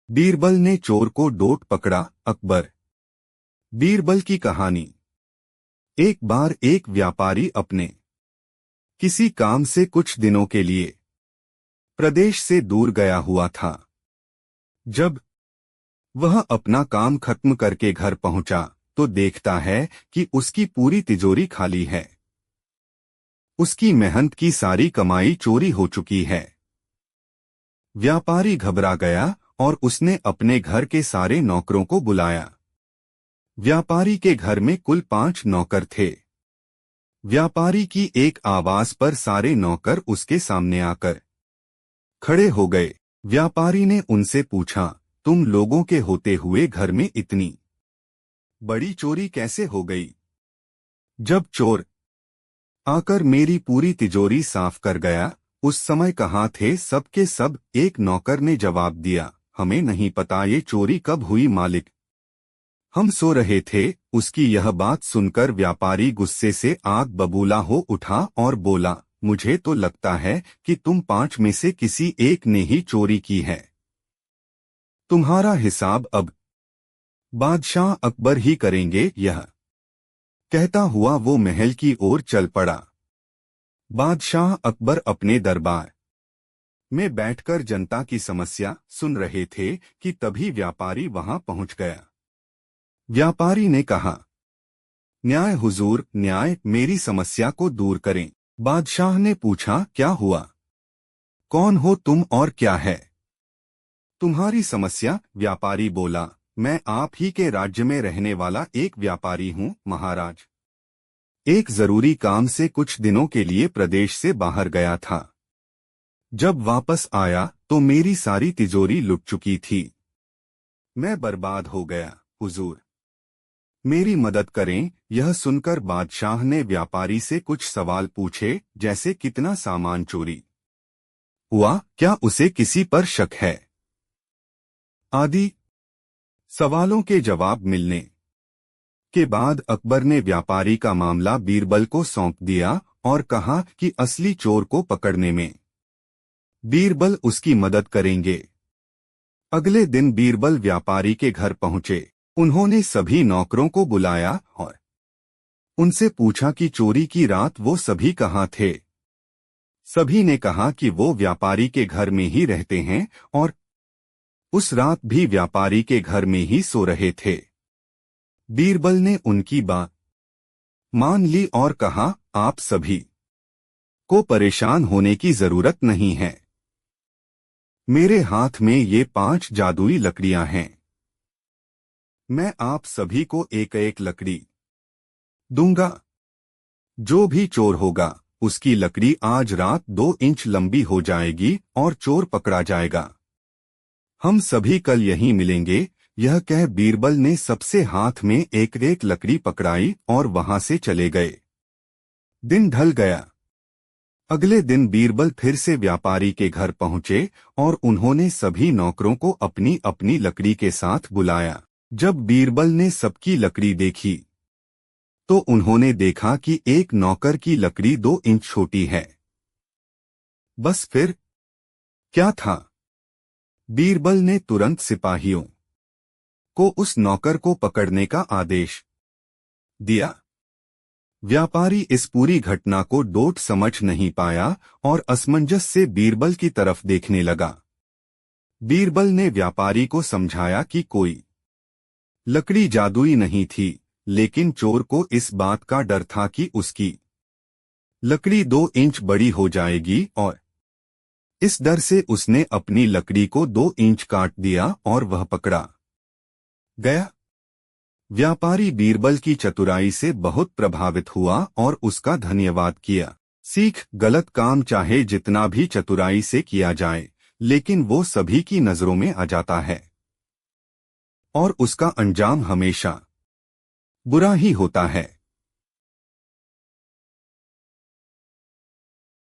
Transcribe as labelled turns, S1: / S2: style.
S1: बीरबल ने चोर को डोट पकड़ा। अकबर। बीरबल की कहानी। एक बार एक व्यापारी अपने किसी काम से कुछ दिनों के लिए प्रदेश से दूर गया हुआ था। जब वह अपना काम खत्म करके घर पहुंचा तो देखता है कि उसकी पूरी तिजोरी खाली है। उसकी मेहनत की सारी कमाई चोरी हो चुकी है। व्यापारी घबरा गया और उसने अपने घर के सारे नौकरों को बुलाया। व्यापारी के घर में कुल 5 नौकर थे। व्यापारी की एक आवाज पर सारे नौकर उसके सामने आकर खड़े हो गए। व्यापारी ने उनसे पूछा, तुम लोगों के होते हुए घर में इतनी बड़ी चोरी कैसे हो गई? जब चोर आकर मेरी पूरी तिजोरी साफ कर गया, उस समय कहाँ थे सब के सब? एक नौकर ने जवाब दिया, हमें नहीं पता ये चोरी कब हुई मालिक, हम सो रहे थे। उसकी यह बात सुनकर व्यापारी गुस्से से आग बबूला हो उठा और बोला, मुझे तो लगता है कि तुम 5 में से किसी एक ने ही चोरी की है। तुम्हारा हिसाब अब बादशाह अकबर ही करेंगे। यह कहता हुआ वो महल की ओर चल पड़ा। बादशाह अकबर अपने दरबार में बैठकर जनता की समस्या सुन रहे थे कि तभी व्यापारी वहां पहुंच गया। व्यापारी ने कहा, न्याय हुजूर, न्याय, मेरी समस्या को दूर करें। बादशाह ने पूछा, क्या हुआ? कौन हो तुम और क्या है तुम्हारी समस्या? व्यापारी बोला, मैं आप ही के राज्य में रहने वाला एक व्यापारी हूँ महाराज। एक जरूरी काम से कुछ दिनों के लिए प्रदेश से बाहर गया था। जब वापस आया तो मेरी सारी तिजोरी लुट चुकी थी। मैं बर्बाद हो गया हुजूर, मेरी मदद करें। यह सुनकर बादशाह ने व्यापारी से कुछ सवाल पूछे, जैसे कितना सामान चोरी हुआ, क्या उसे किसी पर शक है, आदि सवालों के जवाब मिलने के बाद अकबर ने व्यापारी का मामला बीरबल को सौंप दिया और कहा कि असली चोर को पकड़ने में बीरबल उसकी मदद करेंगे। अगले दिन बीरबल व्यापारी के घर पहुंचे। उन्होंने सभी नौकरों को बुलाया और उनसे पूछा कि चोरी की रात वो सभी कहाँ थे। सभी ने कहा कि वो व्यापारी के घर में ही रहते हैं और उस रात भी व्यापारी के घर में ही सो रहे थे। बीरबल ने उनकी बात मान ली और कहा, आप सभी को परेशान होने की जरूरत नहीं है। मेरे हाथ में ये 5 जादुई लकड़ियां हैं। मैं आप सभी को एक एक लकड़ी दूंगा। जो भी चोर होगा उसकी लकड़ी आज रात 2 इंच लंबी हो जाएगी और चोर पकड़ा जाएगा। हम सभी कल यहीं मिलेंगे। यह कह बीरबल ने सबसे हाथ में एक एक लकड़ी पकड़ाई और वहां से चले गए। दिन ढल गया। अगले दिन बीरबल फिर से व्यापारी के घर पहुंचे और उन्होंने सभी नौकरों को अपनी अपनी लकड़ी के साथ बुलाया। जब बीरबल ने सबकी लकड़ी देखी तो उन्होंने देखा कि एक नौकर की लकड़ी 2 इंच छोटी है। बस फिर क्या था? बीरबल ने तुरंत सिपाहियों को उस नौकर को पकड़ने का आदेश दिया। व्यापारी इस पूरी घटना को डोट समझ नहीं पाया और असमंजस से बीरबल की तरफ देखने लगा। बीरबल ने व्यापारी को समझाया कि कोई लकड़ी जादुई नहीं थी, लेकिन चोर को इस बात का डर था कि उसकी लकड़ी 2 इंच बड़ी हो जाएगी और इस डर से उसने अपनी लकड़ी को 2 इंच काट दिया और वह पकड़ा गया। व्यापारी बीरबल की चतुराई से बहुत प्रभावित हुआ और उसका धन्यवाद किया। सीख, गलत काम चाहे जितना भी चतुराई से किया जाए, लेकिन वो सभी की नजरों में आ जाता है और उसका अंजाम हमेशा बुरा ही होता है।